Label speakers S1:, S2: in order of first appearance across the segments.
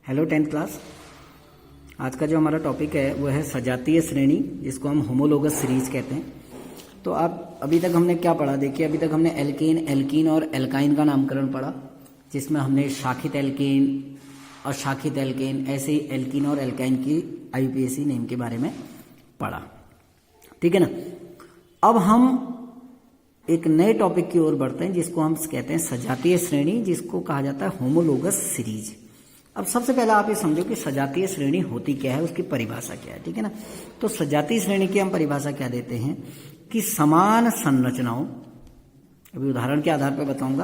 S1: Hello 10th class. आज का जो हमारा टॉपिक है वो है सजातीय श्रेणी, जिसको हम होमोलोगस सीरीज कहते हैं। तो आप अभी तक हमने क्या पढ़ा, देखिए अभी तक हमने एल्केन, एल्कीन और एल्काइन का नामकरण पढ़ा, जिसमें हमने शाखित एल्केन और शाखित एल्केन, ऐसे ही एल्कीन और एल्काइन की IUPAC नेम के बारे में पढ़ा। ठीक है ना। अब हम एक नए टॉपिक की ओर बढ़ते हैं, जिसको हम कहते हैं सजातीय श्रेणी, जिसको कहा जाता है होमोलोगस सीरीज। अब सबसे पहले आप ये समझो कि सजातीय श्रेणी होती क्या है, उसकी परिभाषा क्या है। ठीक है ना। तो सजातीय श्रेणी की हम परिभाषा क्या देते हैं कि समान संरचनाओं, अभी उदाहरण के आधार पर बताऊंगा,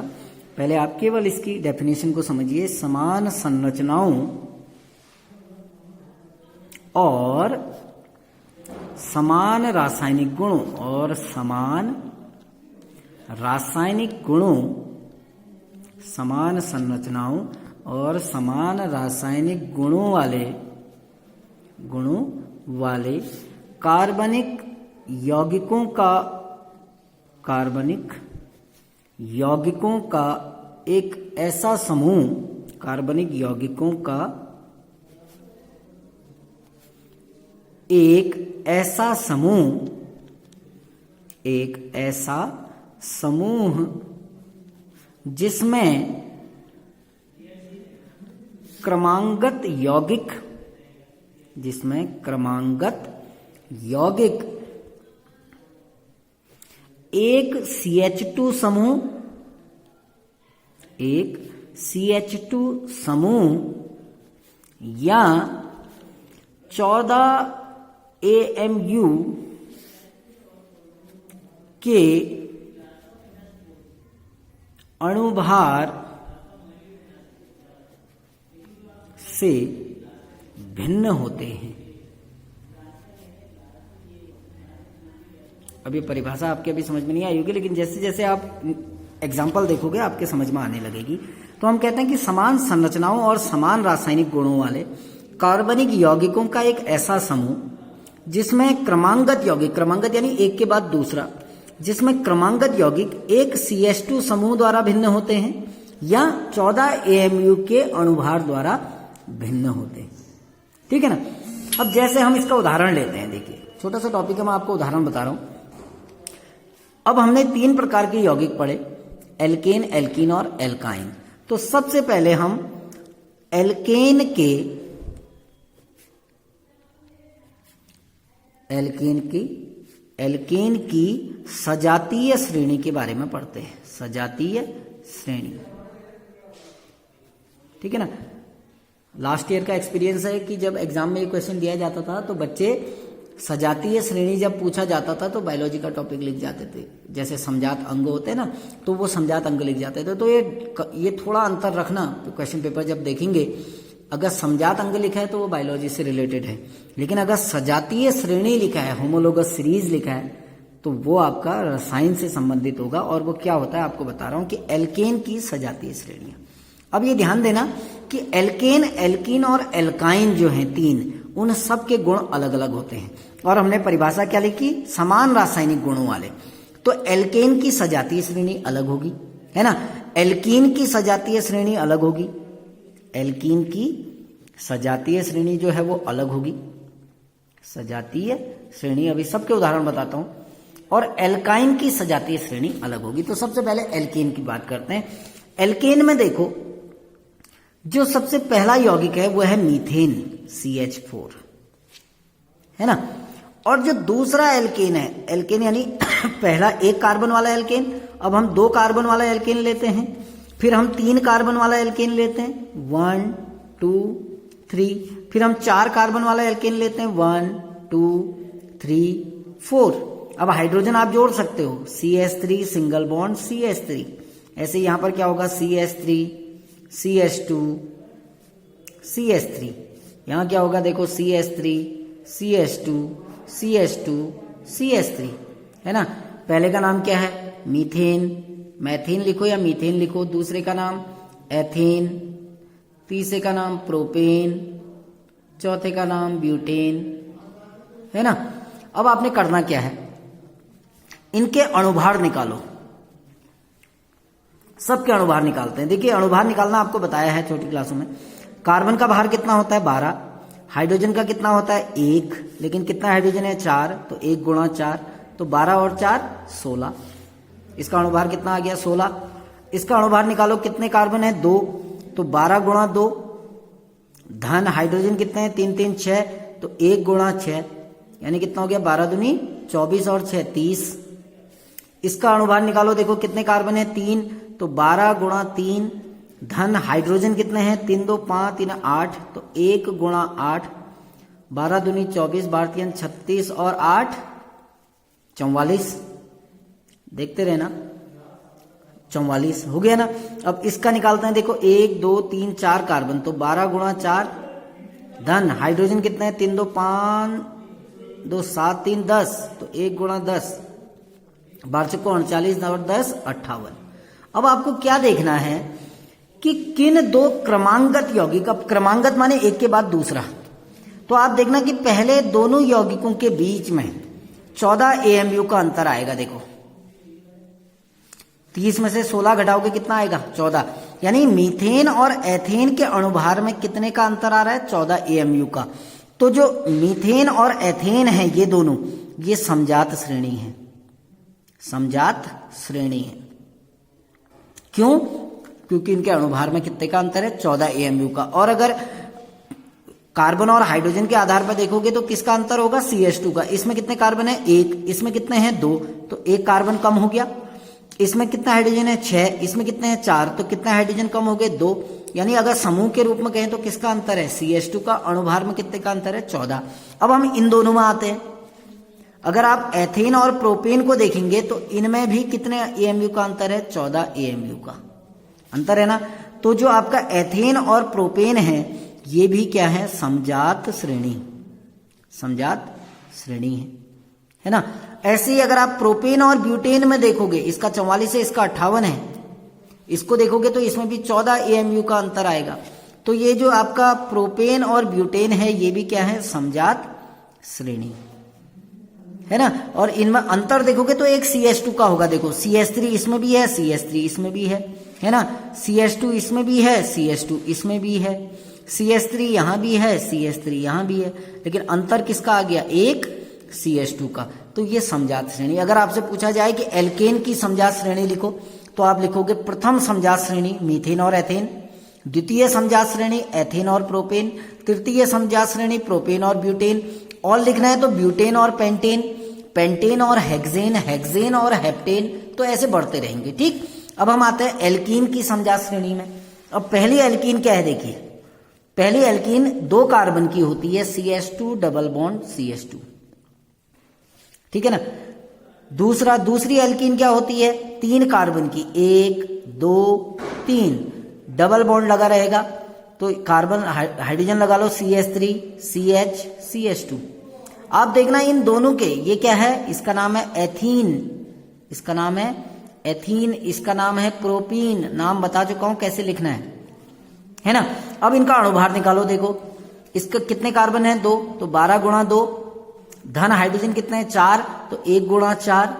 S1: पहले आप केवल इसकी डेफिनेशन को समझिए। समान संरचनाओं और समान रासायनिक गुणों और समान रासायनिक गुणों, समान संरचनाओं और समान रासायनिक गुणों वाले कार्बनिक यौगिकों का एक ऐसा समूह, कार्बनिक यौगिकों का एक ऐसा समूह जिसमें क्रमांगत यौगिक एक CH2 समूह या 14 AMU के अणुभार से भिन्न होते हैं। अब ये परिभाषा आपके अभी समझ में नहीं आई होगी, लेकिन जैसे जैसे आप एग्जाम्पल देखोगे आपके समझ में आने लगेगी। तो हम कहते हैं कि समान संरचनाओं और समान रासायनिक गुणों वाले कार्बनिक यौगिकों का एक ऐसा समूह जिसमें क्रमांगत यौगिक, क्रमांगत यानी एक के बाद दूसरा, जिसमें क्रमांगत यौगिक एक CH2 समूह द्वारा भिन्न होते हैं या 14 AMU के अणुभार द्वारा भिन्न होते हैं। ठीक है ना। अब जैसे हम इसका उदाहरण लेते हैं, देखिए छोटा सा टॉपिक है, मैं आपको उदाहरण बता रहा हूं। अब हमने 3 प्रकार के यौगिक पढ़े, एल्केन, एल्कीन और एल्काइन। तो सबसे पहले हम एल्केन की सजातीय श्रेणी के बारे में पढ़ते हैं। सजातीय श्रेणी, ठीक है ना। लास्ट ईयर का एक्सपीरियंस है कि जब एग्जाम में ये क्वेश्चन दिया जाता था तो बच्चे सजातीय श्रेणी जब पूछा जाता था तो बायोलॉजी का टॉपिक लिख जाते थे। जैसे समजात अंग होते हैं ना, तो वो समजात अंग लिख जाते थे। तो ये थोड़ा अंतर रखना, तो क्वेश्चन पेपर जब देखेंगे, अगर समजात अंग लिखा है तो वो बायोलॉजी से रिलेटेड है, लेकिन अगर सजातीय श्रेणी लिखा है, होमोलोगस सीरीज लिखा है, तो वो आपका रसायन से संबंधित होगा। और वो क्या होता है आपको बता रहा हूं कि एल्केन की सजातीय श्रेणियां। अब ये ध्यान देना कि एल्केन, एल्कीन और एल्काइन जो हैं 3, उन सब के गुण अलग अलग होते हैं। और हमने परिभाषा क्या लिखी, समान रासायनिक गुणों वाले। तो एल्केन की सजातीय श्रेणी अलग होगी, है ना। एल्कीन की सजातीय श्रेणी अलग होगी, एल्कीन की सजातीय श्रेणी जो है वो अलग होगी, सजातीय श्रेणी, अभी सबके उदाहरण बताता हूं। और एल्काइन की सजातीय श्रेणी अलग होगी। तो सबसे पहले एल्केन की बात करते हैं। एल्केन में देखो, जो सबसे पहला यौगिक है वो है मीथेन, CH4, है ना। और जो दूसरा एल्केन है, एल्केन यानी पहला 1 कार्बन वाला एल्केन, अब हम 2 कार्बन वाला एल्केन लेते हैं, फिर हम 3 कार्बन वाला एल्केन लेते हैं, 1 2 3, फिर हम 4 कार्बन वाला एल्केन लेते हैं, 1 2 3 4। अब हाइड्रोजन आप जोड़ सकते हो, CH3 सिंगल बॉन्ड CH3, ऐसे यहां पर क्या होगा, CH3 CH2 CH3, यहां क्या होगा देखो, CH3 CH2 CH2 CH3, है ना। पहले का नाम क्या है, मीथेन, मैथेन लिखो या मीथेन लिखो। दूसरे का नाम एथेन, तीसरे का नाम प्रोपेन, चौथे का नाम ब्यूटेन, है ना। अब आपने करना क्या है, इनके अणुभार निकालो। सबके अणुभार निकालते हैं। देखिए अणुभार निकालना आपको बताया है छोटी क्लासों में। कार्बन का भार कितना होता है 12, हाइड्रोजन का कितना होता है 1, लेकिन कितना हाइड्रोजन है 4, तो 1 गुणा 4, तो 12 और 4 16। इसका अणुभार कितना आ गया 16। इसका अणुभार निकालो, कितने कार्बन है 2, तो 12 गुणा 2, धन हाइड्रोजन कितने हैं 3 3 6, तो 1 गुणा 6 यानी कितना हो गया 12 दूनी 24 और 6 30। इसका अणुभार निकालो, देखो कितने कार्बन है 3, तो 12 गुणा 3, धन हाइड्रोजन कितने हैं 3 2 5 3 8, तो 1 गुणा 8, 12 दूनी 24, 12 3 36 और 8 44। देखते रहना 44 हो गया ना। अब इसका निकालते हैं, देखो 1 2 3 4 कार्बन, तो 12 गुणा 4, धन हाइड्रोजन कितने हैं 3 2 5 2 7 3 10, तो 1 गुणा 10, 12 को 39 और 10 58। अब आपको क्या देखना है कि किन दो क्रमांगत यौगिक, अब क्रमांगत माने एक के बाद दूसरा, तो आप देखना कि पहले दोनों यौगिकों के बीच में 14 AMU का अंतर आएगा। देखो 30 में से 16 घटाओगे कितना आएगा 14, यानी मीथेन और एथेन के अणुभार में कितने का अंतर आ रहा है 14 AMU का। तो जो मीथेन और एथेन है ये दोनों, ये समजात श्रेणी है, समजात श्रेणी है। क्यों? क्योंकि इनके अणुभार में कितने का अंतर है 14 AMU का। और अगर कार्बन और हाइड्रोजन के आधार पर देखोगे तो किसका अंतर होगा CH2 का। इसमें कितने कार्बन है 1, इसमें कितने हैं 2, तो 1 कार्बन कम हो गया। इसमें कितना हाइड्रोजन है 6, इसमें कितने हैं 4, तो कितना हाइड्रोजन कम हो गए 2। यानी अगर समूह के रूप में कहें तो किसका अंतर है CH2 का, अणुभार में कितने का अंतर है 14। अब हम इन दोनों में आते हैं। अगर आप एथेन और प्रोपेन को देखेंगे तो इनमें भी कितने AMU का अंतर है 14 AMU का अंतर है ना। तो जो आपका एथेन और प्रोपेन है ये भी क्या है समजात श्रेणी, समजात श्रेणी है ना। ऐसे ही अगर आप प्रोपेन और ब्यूटेन में देखोगे, इसका 44 है इसका 58 है, इसको देखोगे तो इसमें भी 14 AMU का अंतर आएगा। तो ये जो आपका प्रोपेन और ब्यूटेन है ये भी क्या है समजात श्रेणी है ना। और इनमें अंतर देखोगे तो एक CH2 का होगा, देखो CH3 इसमें भी है, CH3 इसमें भी है ना, CH2 इसमें भी है, CH2 इसमें भी है, CH3 यहां भी है, CH3 यहां भी है, लेकिन अंतर किसका आ गया एक CH2 का। तो ये समजात श्रेणी। अगर आपसे पूछा जाए कि एल्केन की समजात श्रेणी लिखो तो आप लिखोगे प्रथम समजात श्रेणी मीथेन और एथेन, द्वितीय समजात श्रेणी एथेन और प्रोपेन, तृतीय समजात श्रेणी प्रोपेन और ब्यूटेन, और लिखना है तो ब्यूटेन और पेंटेन, पेंटेन और हेक्सेन, हेक्सेन और हेप्टेन, तो ऐसे बढ़ते रहेंगे। ठीक, अब हम आते हैं एल्कीन की समजात श्रेणी में। अब पहली एल्कीन क्या है देखिए, पहली एल्कीन 2 कार्बन की होती है CH2 डबल बॉन्ड CH2, ठीक है ना। दूसरी एल्कीन क्या होती है 3 कार्बन की, 1 2 3 डबल बॉन्ड लगा रहेगा, तो कार्बन हाइड्रोजन लगा लो CH3 CH CH2। आप देखना इन दोनों के ये क्या है, इसका नाम है एथीन, इसका नाम है एथीन, इसका नाम है प्रोपीन, नाम बता चुका हूं कैसे लिखना है ना। अब इनका अणुभार निकालो, देखो इसका कितने कार्बन है 2, तो 12 गुणा 2, धन हाइड्रोजन कितने हैं 4, तो 1 गुणा 4,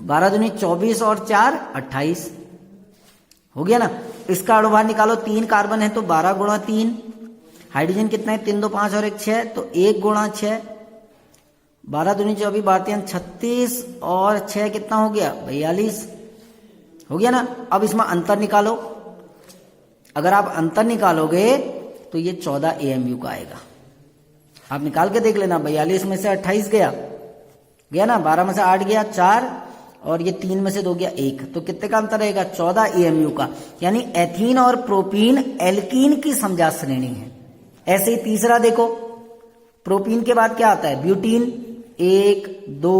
S1: 12 दूनी 24 और 4 28 हो गया ना। इसका अणुभार निकालो, 3 कार्बन है तो 12 गुणा 3, हाइड्रोजन कितना है 3 2 5 और 1 6, तो 1 गुणा 6, 12 दूनी 24 12 36 और 6 कितना हो गया 42 हो गया ना। अब इसमें अंतर निकालो, अगर आप अंतर निकालोगे तो ये 14 AMU का आएगा। आप निकाल के देख लेना, 42 में से 28 गया ना, 12 में से 8 गया 4, और ये 3 में से 2 गया 1, तो कितने का अंतर रहेगा 14 AMU का। यानी एथीन और प्रोपीन एल्कीन की समजात श्रेणी है। ऐसे ही तीसरा देखो, प्रोपीन के बाद क्या आता है ब्यूटीन, 1 2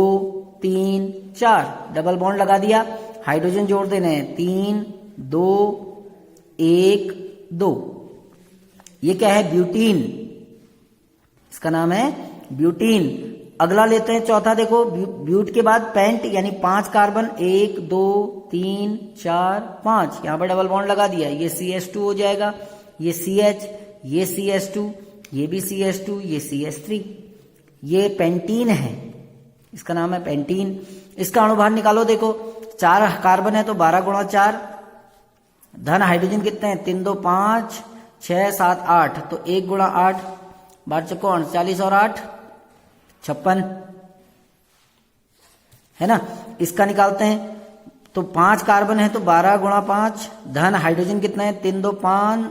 S1: 3 4 डबल बॉन्ड लगा दिया, हाइड्रोजन जोड़ देने हैं 3 2 1 2, ये क्या है ब्यूटीन, इसका नाम है ब्यूटीन। अगला लेते हैं चौथा, देखो ब्यूट के बाद पेंट, यानी 5 कार्बन, 1 2 3 4 5, यहां पर डबल बॉन्ड लगा दिया, ये CH2 हो जाएगा, ये CH, ये CH2, ये भी CH2, ये CH3, ये पेंटीन है, इसका नाम है पेंटीन। इसका अणुभार निकालो, देखो 4 कार्बन है तो 12 गुणा 4, धन हाइड्रोजन कितने हैं 3 2 5 6 7 8 तो 1 गुणा 8, 12 चौको 48 और 8 56 है ना। इसका निकालते हैं तो 5 कार्बन है तो 12 गुणा 5 धन हाइड्रोजन कितना है 3 2 5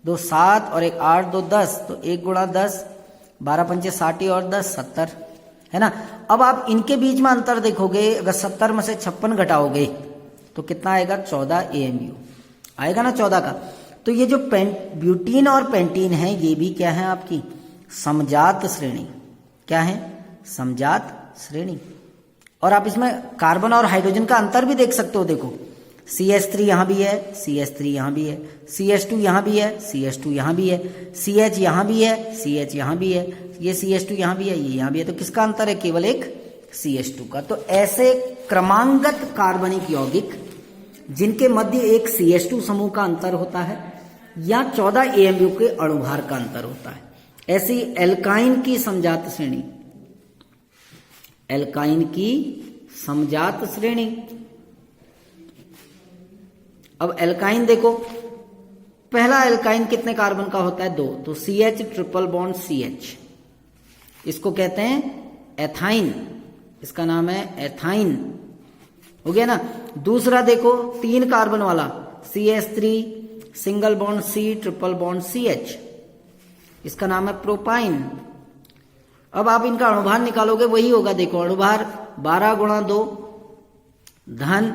S1: 2 7 और 1 8 2 10 तो 1 गुणा 10, 12 पंचे 60 और 10 70 है ना। अब आप इनके बीच में अंतर देखोगे, अगर 70 में से 56 घटाओगे तो कितना आएगा 14 AMU आएगा ना 14 का। तो ये जो ब्यूटीन और पेंटीन है ये भी क्या है आपकी समजात श्रेणी। क्या है समजात श्रेणी। और आप इसमें कार्बन और हाइड्रोजन का अंतर भी देख सकते हो। देखो CH3 यहां भी है, CH3 यहां भी है, CH2 यहां भी है, CH2 यहां भी है, CH यहां भी है, CH यहां भी है, ये CH2 यहां भी है, ये यहां भी है। तो किसका अंतर है केवल एक CH2 का। तो ऐसे क्रमांगत कार्बनिक यौगिक जिनके मध्य एक CH2 समूह का अंतर होता है या 14 AMU के अणुभार का अंतर होता है, ऐसी एल्काइन की समजात श्रेणी, एल्काइन की समजात श्रेणी। अब एल्काइन देखो, पहला एल्काइन कितने कार्बन का होता है 2, तो CH ट्रिपल बॉन्ड CH, इसको कहते हैं एथाइन, इसका नाम है एथाइन हो गया ना। दूसरा देखो 3 कार्बन वाला CH3 single bond C triple bond CH, इसका नाम है प्रोपाइन। अब आप इनका अणुभार निकालोगे वही होगा। देखो अणुभार 12 गुणा 2 धन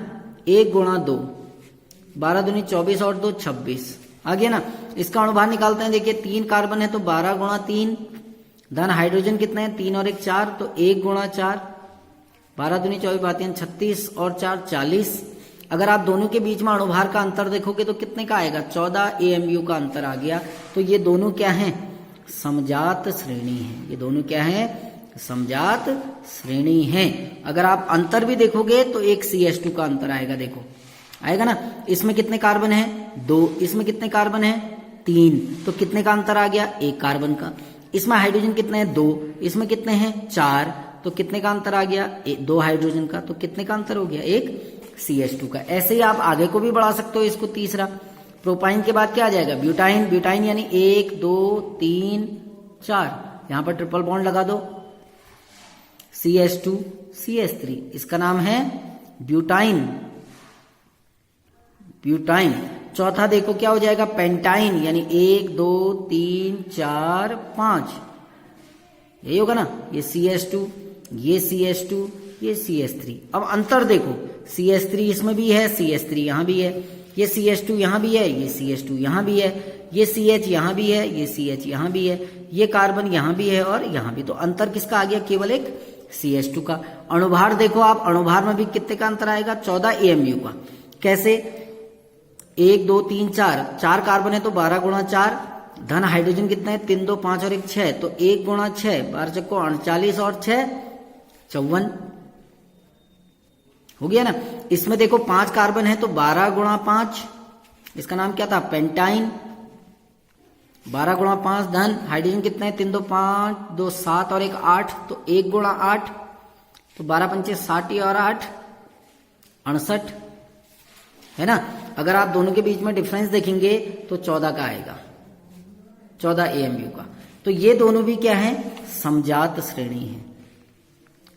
S1: 1 गुणा 2, 12 दूनी 24 और 2 26 आ गया ना। इसका अणुभार निकालते हैं। देखिए 3 कार्बन है तो 12 गुणा 3 धन हाइड्रोजन कितने हैं 3 और 1 4 तो 1 गुणा 4, 12 दूनी 24 बातें 36 और 4 40। अगर आप दोनों के बीच में अणुभार का अंतर देखोगे तो कितने का आएगा 14 AMU का अंतर आ गया। तो ये दोनों क्या हैं समजात श्रेणी है। ये दोनों क्या है समजात श्रेणी है। अगर आप अंतर भी देखोगे तो एक CH2 का अंतर आएगा। देखो आएगा ना। इसमें कितने कार्बन है 2, इसमें कितने कार्बन है 3, तो कितने का अंतर आ गया 1 कार्बन का। इसमें हाइड्रोजन कितने हैं 2, इसमें कितने हैं 4, तो कितने का अंतर आ गया 2 हाइड्रोजन का। तो कितने का अंतर हो गया एक CH2 का। ऐसे ही आप आगे को भी बढ़ा सकते हो इसको। तीसरा प्रोपाइन के बाद क्या आ जाएगा ब्यूटाइन। ब्यूटाइन यानी 1 2 3 4, यहां पर ट्रिपल बॉन्ड लगा दो CH2 CH3, इसका नाम है ब्यूटाइन। ब्यूटाइन। चौथा देखो क्या हो जाएगा पेंटाइन, यानी 1 2 3 4 5, यही होगा ना। ये CH2 ये CH2 ये CH3। अब अंतर देखो CH3 इसमें भी है, CH3 यहां भी है, ये CH2 यहां भी है, ये CH2 यहां भी है, ये CH यहां भी है, ये CH यहां भी है, ये कार्बन यहां भी है और यहां भी। तो अंतर किसका आ गया केवल एक CH2 का। अणुभार देखो आप, अणुभार में भी कितने का अंतर आएगा 14 AMU का। कैसे 1 2 3 4, 4 कार्बन है तो 12 गुणा 4 धन हाइड्रोजन कितना है 3 2 5 और 1 6, तो 1 गुणा 6 12 चक्को 48 और 6 54 हो गया ना। इसमें देखो 5 कार्बन है तो 12 गुणा 5, इसका नाम क्या था पेंटाइन। 12 गुणा 5 धन हाइड्रोजन कितना है 3 2 5 2 7 और 1 8, तो 1 गुणा 8, तो 12 पंचे 60 और 8 68 है ना। अगर आप दोनों के बीच में डिफरेंस देखेंगे तो 14 का आएगा, 14 AMU का। तो ये दोनों भी क्या है समजात श्रेणी है,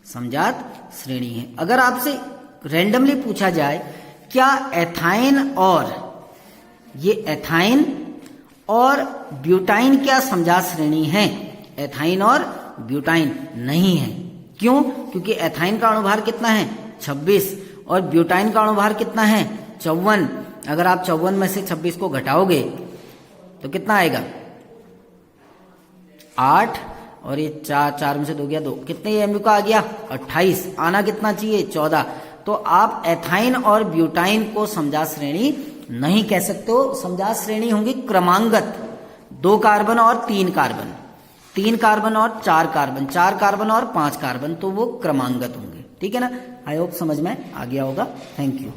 S1: समजात श्रेणी है। अगर आपसे रैंडमली पूछा जाए क्या एथाइन और ये एथाइन और ब्यूटाइन क्या समजात श्रेणी है, एथाइन और ब्यूटाइन नहीं है। क्यों? क्योंकि एथाइन का अणुभार कितना है 26 और ब्यूटाइन का अणुभार कितना है 54। अगर आप 54 में से 26 को घटाओगे तो कितना आएगा 8 और ये 4 में से 2 गया 2, कितने AMU का आ गया 28। आना कितना चाहिए 14। तो आप एथाइन और ब्यूटाइन को समजात श्रेणी नहीं कह सकते हो। समजात श्रेणी होंगी क्रमांगत, 2 कार्बन और 3 कार्बन, 3 कार्बन और 4 कार्बन, 4 कार्बन और 5 कार्बन, तो वो क्रमांगत होंगे। ठीक है ना। आई होप समझ में आ गया होगा। Thank you.